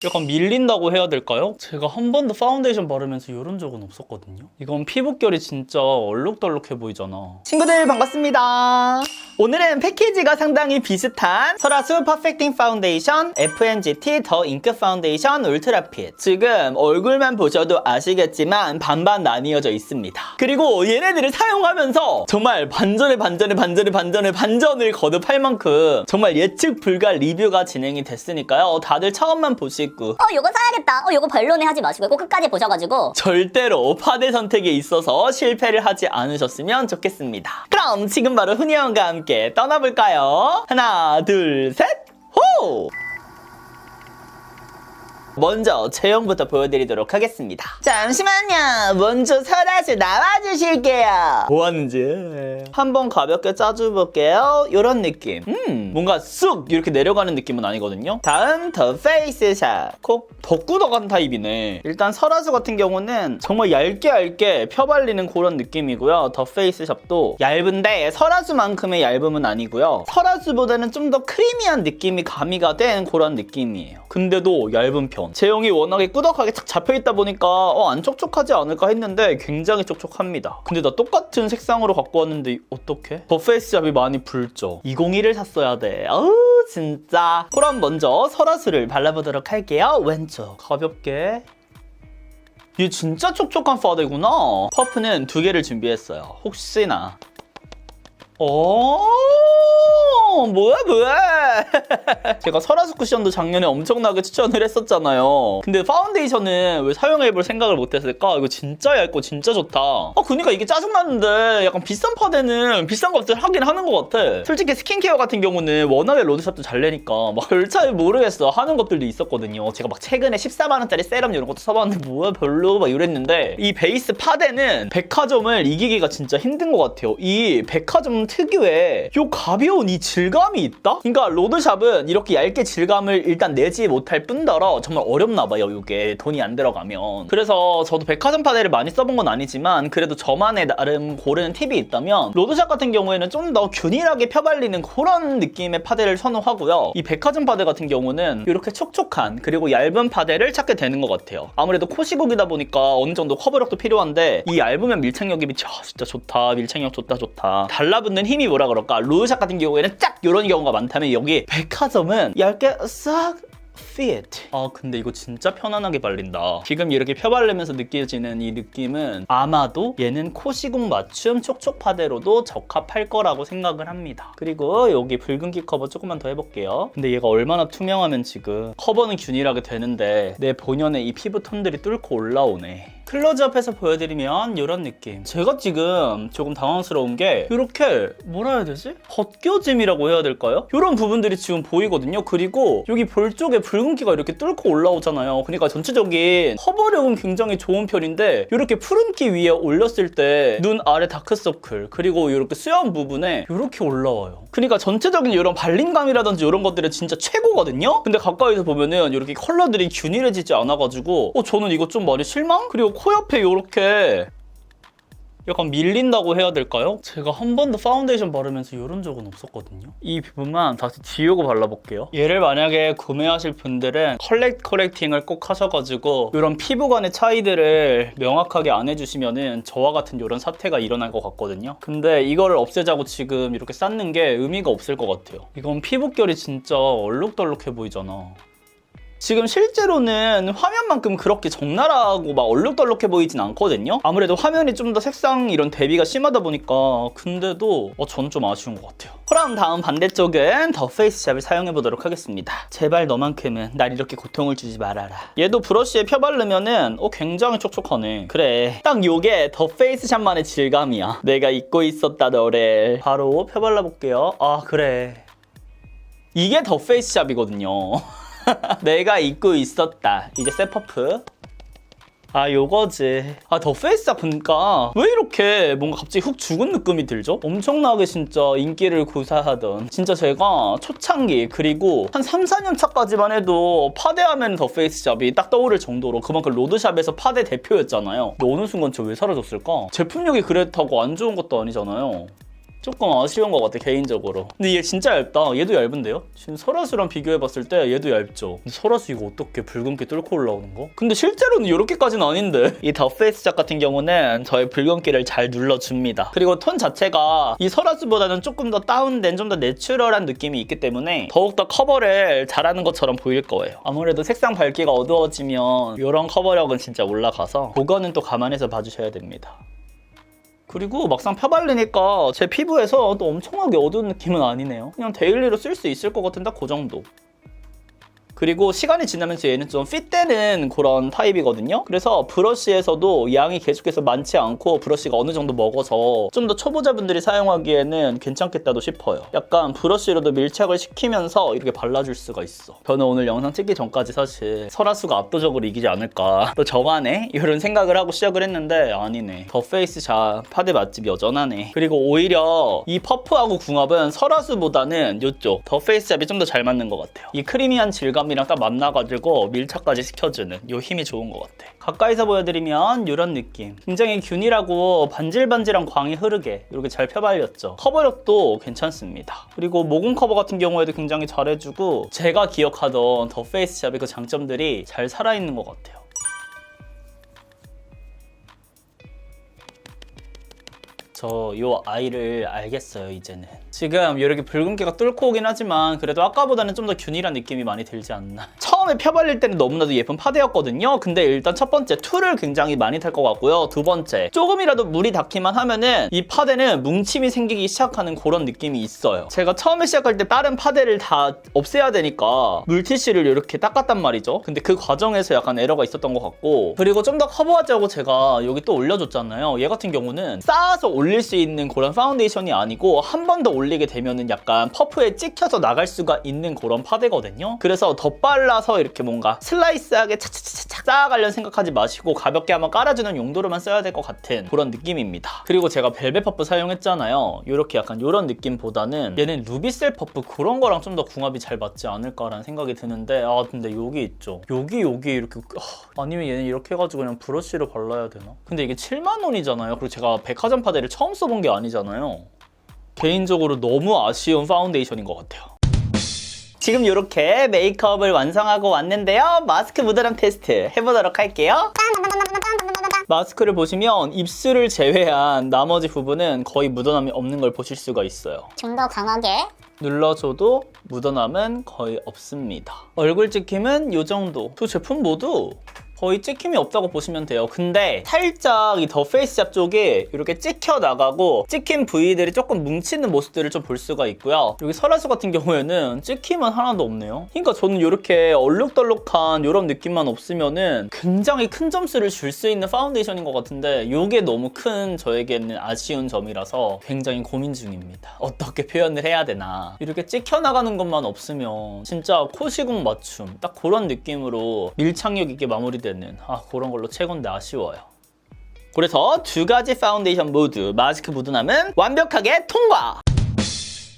약간 밀린다고 해야 될까요? 제가 한 번도 파운데이션 바르면서 이런 적은 없었거든요. 이건 피부결이 진짜 얼룩덜룩해 보이잖아. 친구들 반갑습니다. 오늘은 패키지가 상당히 비슷한 설화수 퍼펙팅 파운데이션 FMGT 더 잉크 파운데이션 울트라 핏. 지금 얼굴만 보셔도 아시겠지만 반반 나뉘어져 있습니다. 그리고 얘네들을 사용하면서 정말 반전을 거듭할 만큼 정말 예측 불가 리뷰가 진행이 됐으니까요. 다들 처음만 보시고 요거 사야겠다. 요거 별로네 하지 마시고 꼭 끝까지 보셔가지고 절대로 파데 선택에 있어서 실패를 하지 않으셨으면 좋겠습니다. 그럼 지금 바로 훈이 형과 함께 떠나볼까요? 하나, 둘, 셋, 호! 먼저 제형부터 보여드리도록 하겠습니다. 잠시만요. 먼저 설화수 나와주실게요. 뭐하는지 한번 가볍게 짜줘볼게요. 이런 느낌. 뭔가 쑥 이렇게 내려가는 느낌은 아니거든요. 다음 더 페이스샷. 콕 덕구덕한 타입이네. 일단 설화수 같은 경우는 정말 얇게 펴발리는 그런 느낌이고요. 더 페이스샵도 얇은데 설화수만큼의 얇음은 아니고요. 설화수보다는 좀 더 크리미한 느낌이 가미가 된 그런 느낌이에요. 근데도 얇은 편. 제형이 워낙에 꾸덕하게 착 잡혀있다 보니까 안 촉촉하지 않을까 했는데 굉장히 촉촉합니다. 근데 나 똑같은 색상으로 갖고 왔는데 어떡해? 더 페이스샵이 많이 붉죠? 201을 샀어야 돼. 어우 진짜. 그럼 먼저 설화수를 발라보도록 할게요. 왼쪽 가볍게. 이게 진짜 촉촉한 파데구나. 퍼프는 2개를 준비했어요. 혹시나. 뭐야 제가 설화수 쿠션도 작년에 엄청나게 추천을 했었잖아요. 근데 파운데이션은 왜 사용해볼 생각을 못했을까? 이거 진짜 얇고 진짜 좋다. 그니까 이게 짜증나는데 약간 비싼 파데는 비싼 것들 하긴 하는 것 같아. 솔직히 스킨케어 같은 경우는 워낙에 로드샵도 잘 내니까 막 별 차이 모르겠어 하는 것들도 있었거든요. 제가 막 최근에 14만원짜리 세럼 이런 것도 써봤는데 뭐야 별로 막 이랬는데 이 베이스 파데는 백화점을 이기기가 진짜 힘든 것 같아요. 이 백화점 특유의 요 가벼운 이 질감이 있다? 그러니까 로드샵은 이렇게 얇게 질감을 일단 내지 못할 뿐더러 정말 어렵나봐요. 이게 돈이 안 들어가면. 그래서 저도 백화점 파데를 많이 써본 건 아니지만 그래도 저만의 나름 고르는 팁이 있다면 로드샵 같은 경우에는 좀 더 균일하게 펴발리는 그런 느낌의 파데를 선호하고요. 이 백화점 파데 같은 경우는 이렇게 촉촉한 그리고 얇은 파데를 찾게 되는 것 같아요. 아무래도 코시국이다 보니까 어느 정도 커버력도 필요한데 이 얇으면 밀착력이 진짜 좋다. 밀착력 좋다. 달라붙는 힘이 뭐라 그럴까? 로드샵 같은 경우에는 쫙 이런 경우가 많다면 여기 백화점은 얇게 싹 fit. 근데 이거 진짜 편안하게 발린다. 지금 이렇게 펴바르면서 느껴지는 이 느낌은 아마도 얘는 코시국 맞춤 촉촉 파데로도 적합할 거라고 생각을 합니다. 그리고 여기 붉은기 커버 조금만 더 해볼게요. 근데 얘가 얼마나 투명하면 지금 커버는 균일하게 되는데 내 본연의 이 피부 톤들이 뚫고 올라오네. 클로즈업해서 보여드리면 이런 느낌. 제가 지금 조금 당황스러운 게 이렇게 뭐라 해야 되지? 벗겨짐이라고 해야 될까요? 이런 부분들이 지금 보이거든요. 그리고 여기 볼 쪽에 붉은기가 이렇게 뚫고 올라오잖아요. 그러니까 전체적인 커버력은 굉장히 좋은 편인데 이렇게 푸른기 위에 올렸을 때 눈 아래 다크서클 그리고 이렇게 수염 부분에 이렇게 올라와요. 그러니까 전체적인 이런 발림감이라든지 이런 것들은 진짜 최고거든요. 근데 가까이서 보면은 이렇게 컬러들이 균일해지지 않아가지고 저는 이거 좀 많이 실망? 그리고 코 옆에 이렇게 약간 밀린다고 해야 될까요? 제가 한 번도 파운데이션 바르면서 이런 적은 없었거든요. 이 부분만 다시 지우고 발라볼게요. 얘를 만약에 구매하실 분들은 커렉팅을 꼭 하셔가지고 이런 피부관의 차이들을 명확하게 안 해주시면은 저와 같은 이런 사태가 일어날 것 같거든요. 근데 이거를 없애자고 지금 이렇게 쌓는 게 의미가 없을 것 같아요. 이건 피부결이 진짜 얼룩덜룩해 보이잖아. 지금 실제로는 화면만큼 그렇게 적나라하고 막 얼룩덜룩해 보이진 않거든요. 아무래도 화면이 좀 더 색상 이런 대비가 심하다 보니까. 근데도 전 좀 아쉬운 것 같아요. 그럼 다음 반대쪽은 더 페이스샵을 사용해보도록 하겠습니다. 제발 너만큼은 날 이렇게 고통을 주지 말아라. 얘도 브러쉬에 펴바르면은 굉장히 촉촉하네. 그래, 딱 요게 더 페이스샵만의 질감이야. 내가 잊고 있었다 너를. 바로 펴발라볼게요. 그래, 이게 더 페이스샵이거든요. 내가 잊고 있었다. 이제 새 퍼프. 요거지. 더 페이스샵 보니까 왜 이렇게 뭔가 갑자기 훅 죽은 느낌이 들죠? 엄청나게 진짜 인기를 구사하던, 진짜 제가 초창기 그리고 한 3, 4년 차까지만 해도 파데하면 더 페이스샵이 딱 떠오를 정도로 그만큼 로드샵에서 파데 대표였잖아요. 근데 어느 순간 저 왜 사라졌을까? 제품력이 그렇다고 안 좋은 것도 아니잖아요. 조금 아쉬운 것 같아 개인적으로. 근데 얘 진짜 얇다. 얘도 얇은데요? 지금 설화수랑 비교해봤을 때 얘도 얇죠. 근데 설화수 이거 어떻게 붉은기 뚫고 올라오는 거? 근데 실제로는 이렇게까지는 아닌데. 이 더 페이스 작 같은 경우는 저의 붉은기를 잘 눌러줍니다. 그리고 톤 자체가 이 설화수보다는 조금 더 다운된 좀 더 내추럴한 느낌이 있기 때문에 더욱더 커버를 잘하는 것처럼 보일 거예요. 아무래도 색상 밝기가 어두워지면 이런 커버력은 진짜 올라가서 그거는 또 감안해서 봐주셔야 됩니다. 그리고 막상 펴바르니까 제 피부에서 또 엄청나게 어두운 느낌은 아니네요. 그냥 데일리로 쓸 수 있을 것 같은 딱 그 정도. 그리고 시간이 지나면서 얘는 좀 핏되는 그런 타입이거든요. 그래서 브러쉬에서도 양이 계속해서 많지 않고 브러쉬가 어느 정도 먹어서 좀 더 초보자분들이 사용하기에는 괜찮겠다도 싶어요. 약간 브러쉬로도 밀착을 시키면서 이렇게 발라줄 수가 있어. 저는 오늘 영상 찍기 전까지 사실 설화수가 압도적으로 이기지 않을까, 또 저만의 이런 생각을 하고 시작을 했는데 아니네. 더 페이스 작 파데 맛집 여전하네. 그리고 오히려 이 퍼프하고 궁합은 설화수보다는 이쪽 더 페이스 잡이 좀 더 잘 맞는 것 같아요. 이 크리미한 질감 이랑 딱 만나가지고 밀착까지 시켜주는 요 힘이 좋은 것 같아. 가까이서 보여드리면 이런 느낌. 굉장히 균일하고 반질반질한 광이 흐르게 이렇게 잘 펴발렸죠. 커버력도 괜찮습니다. 그리고 모공 커버 같은 경우에도 굉장히 잘해주고 제가 기억하던 더 페이스 샵의 그 장점들이 잘 살아있는 것 같아요. 저 요 아이를 알겠어요 이제는. 지금 이렇게 붉은기가 뚫고 오긴 하지만 그래도 아까보다는 좀 더 균일한 느낌이 많이 들지 않나. 처음에 펴발릴 때는 너무나도 예쁜 파데였거든요. 근데 일단 첫 번째 툴을 굉장히 많이 탈 것 같고요. 두 번째 조금이라도 물이 닿기만 하면은 이 파데는 뭉침이 생기기 시작하는 그런 느낌이 있어요. 제가 처음에 시작할 때 다른 파데를 다 없애야 되니까 물티슈를 이렇게 닦았단 말이죠. 근데 그 과정에서 약간 에러가 있었던 것 같고, 그리고 좀 더 커버하자고 제가 여기 또 올려줬잖아요. 얘 같은 경우는 쌓아서 올릴 수 있는 그런 파운데이션이 아니고 한 번 더 올리게 되면은 약간 퍼프에 찍혀서 나갈 수가 있는 그런 파데거든요. 그래서 덧발라서 이렇게 뭔가 슬라이스하게 차차차차 쌓아가려는 생각하지 마시고 가볍게 한번 깔아주는 용도로만 써야 될 것 같은 그런 느낌입니다. 그리고 제가 벨벳 퍼프 사용했잖아요. 이렇게 약간 이런 느낌보다는 얘는 루비셀 퍼프 그런 거랑 좀 더 궁합이 잘 맞지 않을까라는 생각이 드는데, 아 근데 여기 있죠. 여기 이렇게 아니면 얘는 이렇게 해가지고 그냥 브러쉬로 발라야 되나? 근데 이게 7만 원이잖아요. 그리고 제가 백화점 파데를 처음 써본 게 아니잖아요. 개인적으로 너무 아쉬운 파운데이션인 것 같아요. 지금 이렇게 메이크업을 완성하고 왔는데요. 마스크 묻어남 테스트 해보도록 할게요. 마스크를 보시면 입술을 제외한 나머지 부분은 거의 묻어남이 없는 걸 보실 수가 있어요. 좀 더 강하게. 눌러줘도 묻어남은 거의 없습니다. 얼굴 찍힘은 이 정도. 두 제품 모두 거의 찍힘이 없다고 보시면 돼요. 근데 살짝 이 더 페이스 잡 쪽에 이렇게 찍혀 나가고 찍힌 부위들이 조금 뭉치는 모습들을 좀 볼 수가 있고요. 여기 설화수 같은 경우에는 찍힘은 하나도 없네요. 그러니까 저는 이렇게 얼룩덜룩한 이런 느낌만 없으면은 굉장히 큰 점수를 줄 수 있는 파운데이션인 것 같은데 이게 너무 큰 저에게는 아쉬운 점이라서 굉장히 고민 중입니다. 어떻게 표현을 해야 되나. 이렇게 찍혀 나가는 것만 없으면 진짜 코시국 맞춤 딱 그런 느낌으로 밀착력 있게 마무리되는 그런 걸로 최고인데 아쉬워요. 그래서 두 가지 파운데이션 모두 마스크 묻어남은 완벽하게 통과!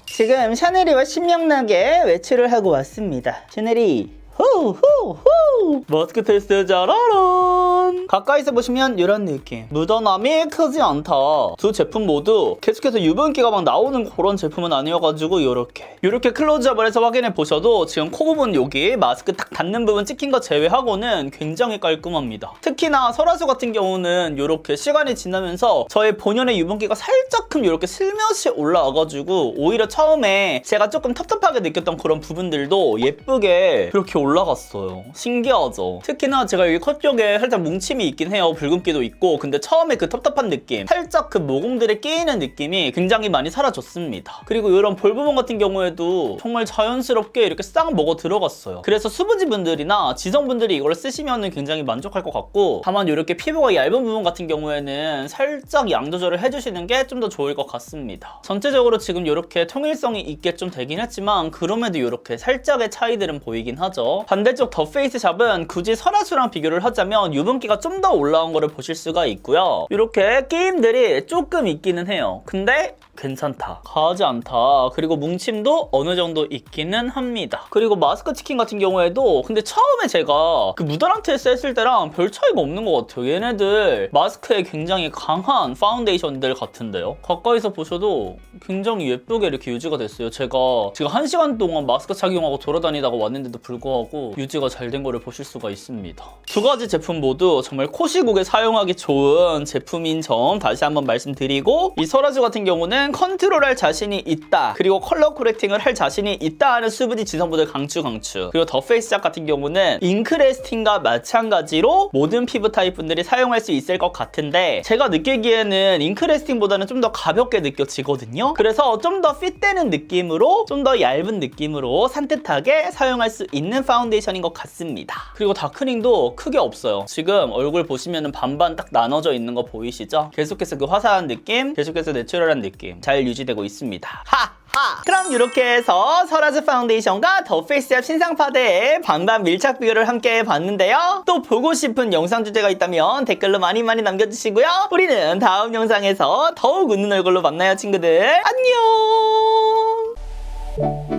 지금 샤넬이와 신명나게 외출을 하고 왔습니다. 샤넬이 후후후 마스크 테스트 짜라란. 가까이서 보시면 이런 느낌. 묻어남이 크지 않다. 두 제품 모두 계속해서 유분기가 막 나오는 그런 제품은 아니어가지고 이렇게 클로즈업을 해서 확인해 보셔도 지금 코 부분 여기 마스크 딱 닿는 부분 찍힌 거 제외하고는 굉장히 깔끔합니다. 특히나 설화수 같은 경우는 이렇게 시간이 지나면서 저의 본연의 유분기가 살짝끔 이렇게 슬며시 올라와가지고 오히려 처음에 제가 조금 텁텁하게 느꼈던 그런 부분들도 예쁘게 이렇게 올라갔어요. 신기하죠? 특히나 제가 여기 컷 쪽에 살짝 뭉침이 있긴 해요. 붉은기도 있고. 근데 처음에 그 텁텁한 느낌, 살짝 그 모공들에 끼이는 느낌이 굉장히 많이 사라졌습니다. 그리고 이런 볼 부분 같은 경우에도 정말 자연스럽게 이렇게 싹 먹어 들어갔어요. 그래서 수부지분들이나 지성분들이 이걸 쓰시면 굉장히 만족할 것 같고, 다만 이렇게 피부가 얇은 부분 같은 경우에는 살짝 양 조절을 해주시는 게 좀 더 좋을 것 같습니다. 전체적으로 지금 이렇게 통일성이 있게 좀 되긴 했지만 그럼에도 이렇게 살짝의 차이들은 보이긴 하죠. 반대쪽 더 페이스 샵은 굳이 설화수랑 비교를 하자면 유분기가 좀 더 올라온 거를 보실 수가 있고요. 이렇게 끼임들이 조금 있기는 해요. 근데 괜찮다. 과하지 않다. 그리고 뭉침도 어느 정도 있기는 합니다. 그리고 마스크 치킨 같은 경우에도 근데 처음에 제가 그 무더란트에 썼을 때랑 별 차이가 없는 것 같아요. 얘네들 마스크에 굉장히 강한 파운데이션들 같은데요. 가까이서 보셔도 굉장히 예쁘게 이렇게 유지가 됐어요. 제가 지금 1시간 동안 마스크 착용하고 돌아다니다가 왔는데도 불구하고 유지가 잘 된 거를 보실 수가 있습니다. 두 가지 제품 모두 정말 코시국에 사용하기 좋은 제품인 점 다시 한번 말씀드리고, 이 설화주 같은 경우는 컨트롤할 자신이 있다, 그리고 컬러 코렉팅을 할 자신이 있다 하는 수분이 지성분들 강추. 그리고 더 페이스작 같은 경우는 잉크레스팅과 마찬가지로 모든 피부 타입 분들이 사용할 수 있을 것 같은데, 제가 느끼기에는 잉크레스팅보다는 좀 더 가볍게 느껴지거든요. 그래서 좀 더 핏되는 느낌으로, 좀 더 얇은 느낌으로 산뜻하게 사용할 수 있는 파운데이션인 것 같습니다. 그리고 다크닝도 크게 없어요. 지금 얼굴 보시면 반반 딱 나눠져 있는 거 보이시죠? 계속해서 그 화사한 느낌, 계속해서 내추럴한 느낌 잘 유지되고 있습니다. 그럼 이렇게 해서 설화주 파운데이션과 더 페이스앱 신상파데의 반반 밀착 비교를 함께 해봤는데요. 또 보고 싶은 영상 주제가 있다면 댓글로 많이 남겨주시고요. 우리는 다음 영상에서 더욱 웃는 얼굴로 만나요, 친구들. 안녕.